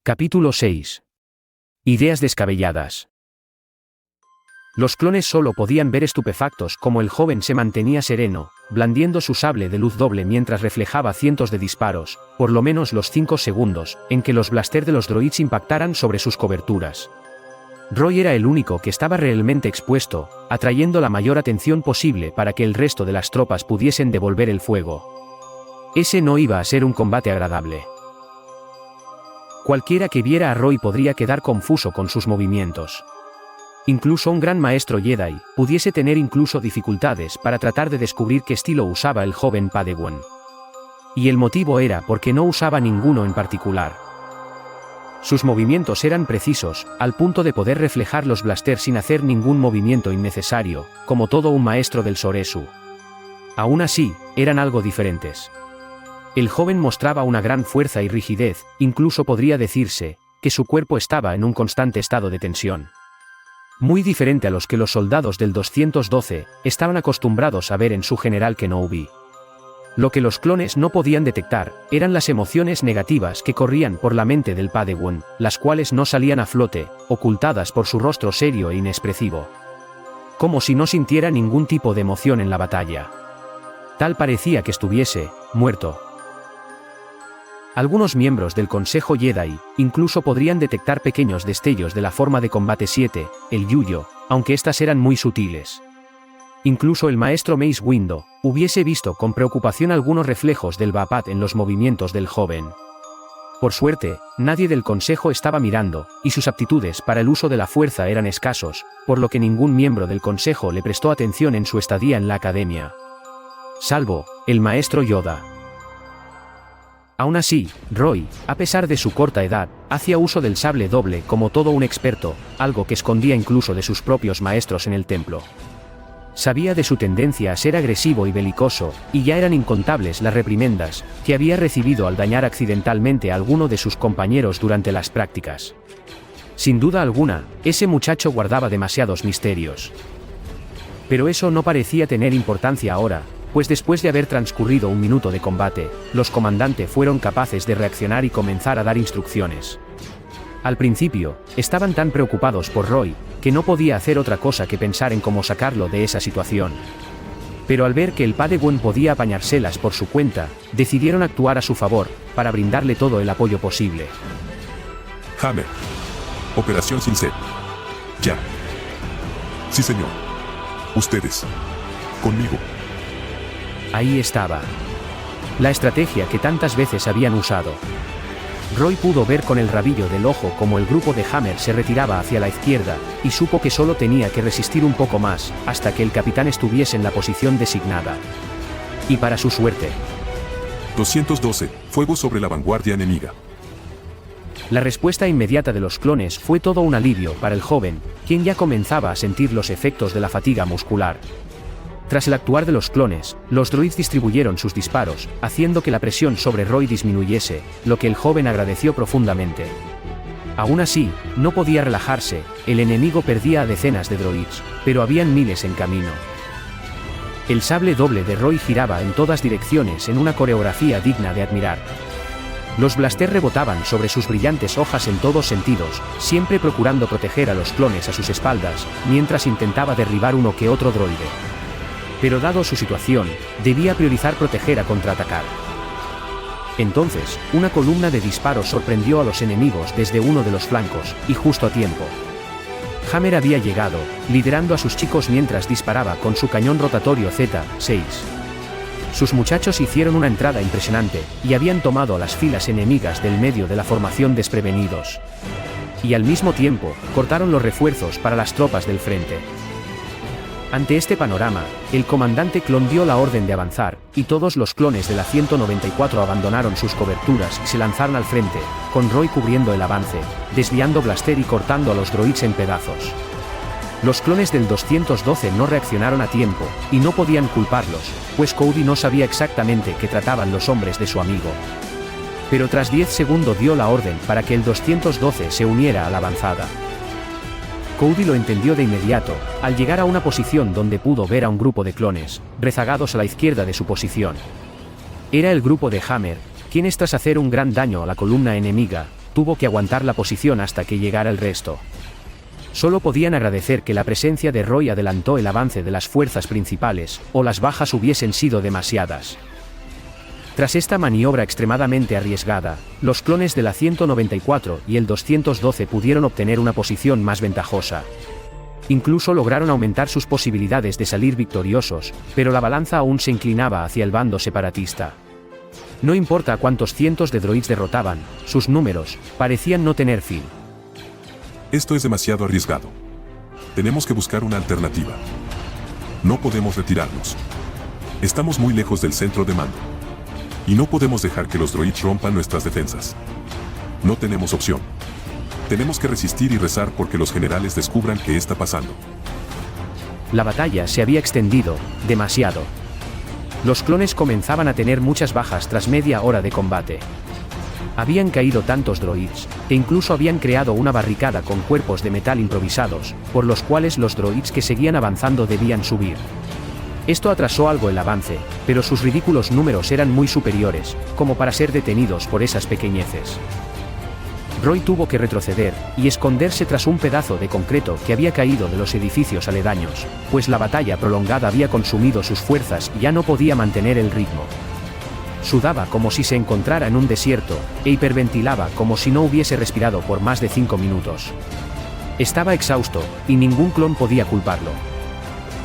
Capítulo 6. Ideas descabelladas. Los clones solo podían ver estupefactos como el joven se mantenía sereno, blandiendo su sable de luz doble mientras reflejaba cientos de disparos, por lo menos los 5 segundos, en que los blaster de los droids impactaran sobre sus coberturas. Roy era el único que estaba realmente expuesto, atrayendo la mayor atención posible para que el resto de las tropas pudiesen devolver el fuego. Ese no iba a ser un combate agradable. Cualquiera que viera a Roy podría quedar confuso con sus movimientos. Incluso un gran maestro Jedi pudiese tener incluso dificultades para tratar de descubrir qué estilo usaba el joven Padawan. Y el motivo era porque no usaba ninguno en particular. Sus movimientos eran precisos, al punto de poder reflejar los blasters sin hacer ningún movimiento innecesario, como todo un maestro del Soresu. Aún así, eran algo diferentes. El joven mostraba una gran fuerza y rigidez, incluso podría decirse que su cuerpo estaba en un constante estado de tensión. Muy diferente a los que los soldados del 212 estaban acostumbrados a ver en su general Kenobi. Lo que los clones no podían detectar eran las emociones negativas que corrían por la mente del Padawan, las cuales no salían a flote, ocultadas por su rostro serio e inexpresivo. Como si no sintiera ningún tipo de emoción en la batalla. Tal parecía que estuviese muerto. Algunos miembros del Consejo Jedi incluso podrían detectar pequeños destellos de la forma de combate 7, el Yuyo, aunque estas eran muy sutiles. Incluso el maestro Mace Windu hubiese visto con preocupación algunos reflejos del Vaapad en los movimientos del joven. Por suerte, nadie del Consejo estaba mirando, y sus aptitudes para el uso de la fuerza eran escasos, por lo que ningún miembro del Consejo le prestó atención en su estadía en la academia. Salvo el maestro Yoda. Aún así, Roy, a pesar de su corta edad, hacía uso del sable doble como todo un experto, algo que escondía incluso de sus propios maestros en el templo. Sabía de su tendencia a ser agresivo y belicoso, y ya eran incontables las reprimendas que había recibido al dañar accidentalmente a alguno de sus compañeros durante las prácticas. Sin duda alguna, ese muchacho guardaba demasiados misterios. Pero eso no parecía tener importancia ahora, pues después de haber transcurrido un minuto de combate, los comandantes fueron capaces de reaccionar y comenzar a dar instrucciones. Al principio, estaban tan preocupados por Roy, que no podía hacer otra cosa que pensar en cómo sacarlo de esa situación. Pero al ver que el Padawan podía apañárselas por su cuenta, decidieron actuar a su favor, para brindarle todo el apoyo posible. Hammer. Operación Cincel. Ya. Sí, señor. Ustedes. Conmigo. Ahí estaba. La estrategia que tantas veces habían usado. Roy pudo ver con el rabillo del ojo cómo el grupo de Hammer se retiraba hacia la izquierda, y supo que solo tenía que resistir un poco más, hasta que el capitán estuviese en la posición designada. Y para su suerte. 212. Fuego sobre la vanguardia enemiga. La respuesta inmediata de los clones fue todo un alivio para el joven, quien ya comenzaba a sentir los efectos de la fatiga muscular. Tras el actuar de los clones, los droids distribuyeron sus disparos, haciendo que la presión sobre Roy disminuyese, lo que el joven agradeció profundamente. Aún así, no podía relajarse, el enemigo perdía a decenas de droids, pero habían miles en camino. El sable doble de Roy giraba en todas direcciones en una coreografía digna de admirar. Los blaster rebotaban sobre sus brillantes hojas en todos sentidos, siempre procurando proteger a los clones a sus espaldas, mientras intentaba derribar uno que otro droide. Pero dado su situación, debía priorizar proteger a contraatacar. Entonces, una columna de disparos sorprendió a los enemigos desde uno de los flancos, y justo a tiempo. Hammer había llegado, liderando a sus chicos mientras disparaba con su cañón rotatorio Z-6. Sus muchachos hicieron una entrada impresionante, y habían tomado a las filas enemigas del medio de la formación desprevenidos. Y al mismo tiempo, cortaron los refuerzos para las tropas del frente. Ante este panorama, el comandante clon dio la orden de avanzar, y todos los clones de la 194 abandonaron sus coberturas y se lanzaron al frente, con Roy cubriendo el avance, desviando blaster y cortando a los droids en pedazos. Los clones del 212 no reaccionaron a tiempo, y no podían culparlos, pues Cody no sabía exactamente qué trataban los hombres de su amigo. Pero tras 10 segundos dio la orden para que el 212 se uniera a la avanzada. Cody lo entendió de inmediato, al llegar a una posición donde pudo ver a un grupo de clones, rezagados a la izquierda de su posición. Era el grupo de Hammer, quienes tras hacer un gran daño a la columna enemiga, tuvo que aguantar la posición hasta que llegara el resto. Solo podían agradecer que la presencia de Roy adelantó el avance de las fuerzas principales, o las bajas hubiesen sido demasiadas. Tras esta maniobra extremadamente arriesgada, los clones de la 194 y el 212 pudieron obtener una posición más ventajosa. Incluso lograron aumentar sus posibilidades de salir victoriosos, pero la balanza aún se inclinaba hacia el bando separatista. No importa cuántos cientos de droids derrotaban, sus números parecían no tener fin. Esto es demasiado arriesgado. Tenemos que buscar una alternativa. No podemos retirarnos. Estamos muy lejos del centro de mando. Y no podemos dejar que los droids rompan nuestras defensas. No tenemos opción. Tenemos que resistir y rezar porque los generales descubran qué está pasando. La batalla se había extendido demasiado. Los clones comenzaban a tener muchas bajas tras media hora de combate. Habían caído tantos droids, que incluso habían creado una barricada con cuerpos de metal improvisados, por los cuales los droids que seguían avanzando debían subir. Esto atrasó algo el avance, pero sus ridículos números eran muy superiores, como para ser detenidos por esas pequeñeces. Roy tuvo que retroceder, y esconderse tras un pedazo de concreto que había caído de los edificios aledaños, pues la batalla prolongada había consumido sus fuerzas y ya no podía mantener el ritmo. Sudaba como si se encontrara en un desierto, e hiperventilaba como si no hubiese respirado por más de 5 minutos. Estaba exhausto, y ningún clon podía culparlo.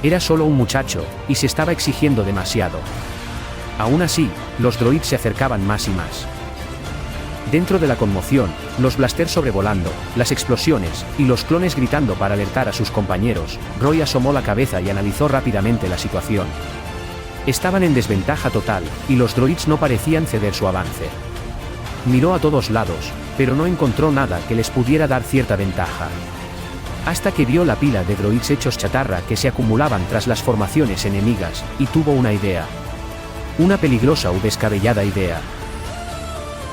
Era solo un muchacho, y se estaba exigiendo demasiado. Aún así, los droids se acercaban más y más. Dentro de la conmoción, los blasters sobrevolando, las explosiones, y los clones gritando para alertar a sus compañeros, Roy asomó la cabeza y analizó rápidamente la situación. Estaban en desventaja total, y los droids no parecían ceder su avance. Miró a todos lados, pero no encontró nada que les pudiera dar cierta ventaja. Hasta que vio la pila de droids hechos chatarra que se acumulaban tras las formaciones enemigas, y tuvo una idea. Una peligrosa u descabellada idea.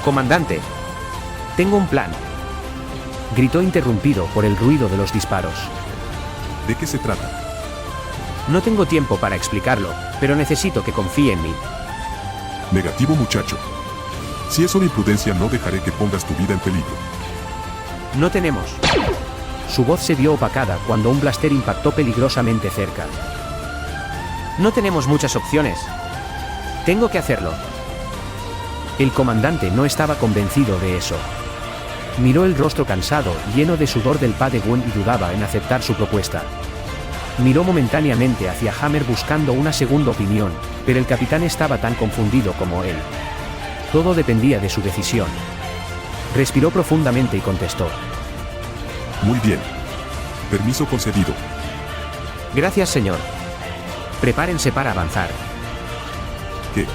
«Comandante, tengo un plan», gritó interrumpido por el ruido de los disparos. ¿De qué se trata? «No tengo tiempo para explicarlo, pero necesito que confíe en mí». Negativo, muchacho. Si es una imprudencia, no dejaré que pongas tu vida en peligro. «No tenemos». Su voz se vio opacada cuando un blaster impactó peligrosamente cerca. «No tenemos muchas opciones. Tengo que hacerlo». El comandante no estaba convencido de eso. Miró el rostro cansado, lleno de sudor del Padawan y dudaba en aceptar su propuesta. Miró momentáneamente hacia Hammer buscando una segunda opinión, pero el capitán estaba tan confundido como él. Todo dependía de su decisión. Respiró profundamente y contestó. Muy bien. Permiso concedido. Gracias, señor. Prepárense para avanzar. ¿Qué?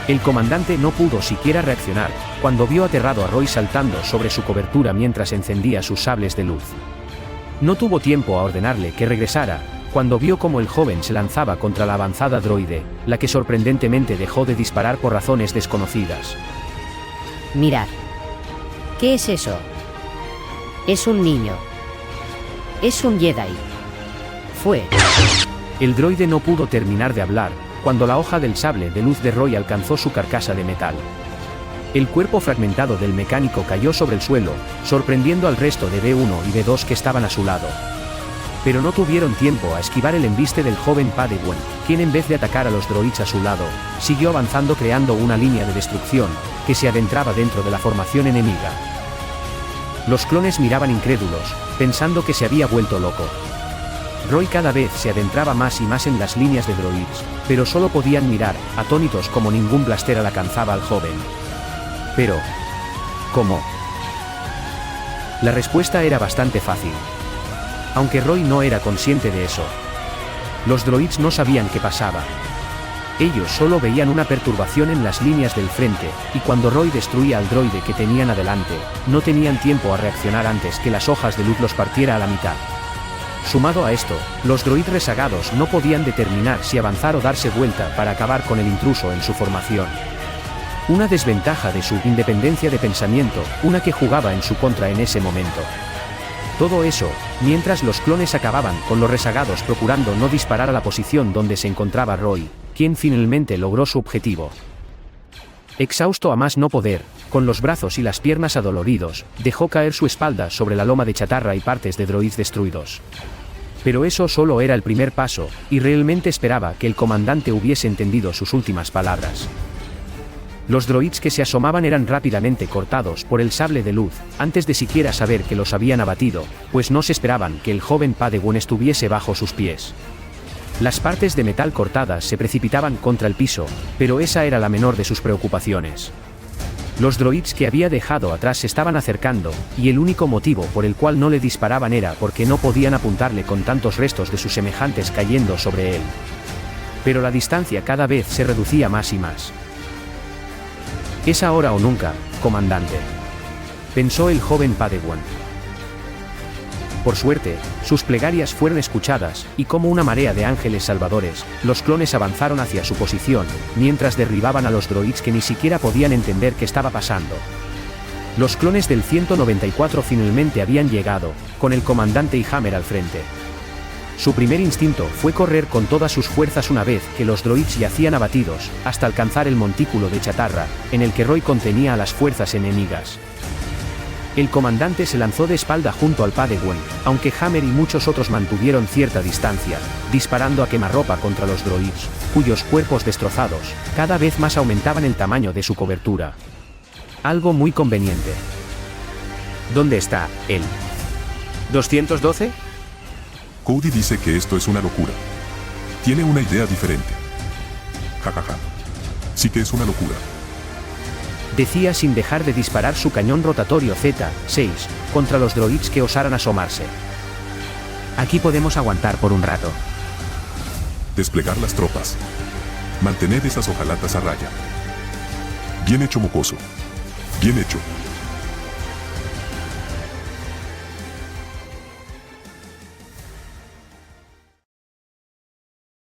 El comandante no pudo siquiera reaccionar, cuando vio aterrado a Roy saltando sobre su cobertura mientras encendía sus sables de luz. No tuvo tiempo a ordenarle que regresara, cuando vio cómo el joven se lanzaba contra la avanzada droide, la que sorprendentemente dejó de disparar por razones desconocidas. Mirad. ¿Qué es eso? Es un niño. Es un Jedi. Fue. El droide no pudo terminar de hablar, cuando la hoja del sable de luz de Roy alcanzó su carcasa de metal. El cuerpo fragmentado del mecánico cayó sobre el suelo, sorprendiendo al resto de B1 y B2 que estaban a su lado. Pero no tuvieron tiempo a esquivar el embiste del joven Padawan, quien en vez de atacar a los droids a su lado, siguió avanzando creando una línea de destrucción, que se adentraba dentro de la formación enemiga. Los clones miraban incrédulos, pensando que se había vuelto loco. Roy cada vez se adentraba más y más en las líneas de droids, pero solo podían mirar, atónitos como ningún blaster alcanzaba al joven. Pero, ¿cómo? La respuesta era bastante fácil. Aunque Roy no era consciente de eso. Los droids no sabían qué pasaba. Ellos solo veían una perturbación en las líneas del frente, y cuando Roy destruía al droide que tenían adelante, no tenían tiempo a reaccionar antes que las hojas de luz los partiera a la mitad. Sumado a esto, los droids rezagados no podían determinar si avanzar o darse vuelta para acabar con el intruso en su formación. Una desventaja de su independencia de pensamiento, una que jugaba en su contra en ese momento. Todo eso, mientras los clones acababan con los rezagados procurando no disparar a la posición donde se encontraba Roy, quien finalmente logró su objetivo. Exhausto a más no poder, con los brazos y las piernas adoloridos, dejó caer su espalda sobre la loma de chatarra y partes de droids destruidos. Pero eso solo era el primer paso, y realmente esperaba que el comandante hubiese entendido sus últimas palabras. Los droids que se asomaban eran rápidamente cortados por el sable de luz, antes de siquiera saber que los habían abatido, pues no se esperaban que el joven Padawan estuviese bajo sus pies. Las partes de metal cortadas se precipitaban contra el piso, pero esa era la menor de sus preocupaciones. Los droids que había dejado atrás se estaban acercando, y el único motivo por el cual no le disparaban era porque no podían apuntarle con tantos restos de sus semejantes cayendo sobre él. Pero la distancia cada vez se reducía más y más. «Es ahora o nunca, comandante», pensó el joven Padawan. Por suerte, sus plegarias fueron escuchadas, y como una marea de ángeles salvadores, los clones avanzaron hacia su posición, mientras derribaban a los droids que ni siquiera podían entender qué estaba pasando. Los clones del 194 finalmente habían llegado, con el comandante y Hammer al frente. Su primer instinto fue correr con todas sus fuerzas una vez que los droids yacían abatidos, hasta alcanzar el montículo de chatarra, en el que Roy contenía a las fuerzas enemigas. El comandante se lanzó de espalda junto al Padawan, aunque Hammer y muchos otros mantuvieron cierta distancia, disparando a quemarropa contra los droids, cuyos cuerpos destrozados, cada vez más aumentaban el tamaño de su cobertura. Algo muy conveniente. ¿Dónde está él? ¿212? Cody dice que esto es una locura. Tiene una idea diferente. Jajaja. Sí que es una locura. Decía sin dejar de disparar su cañón rotatorio Z-6 contra los droids que osaran asomarse. Aquí podemos aguantar por un rato. Desplegar las tropas. Mantener esas hojalatas a raya. Bien hecho, mocoso. Bien hecho.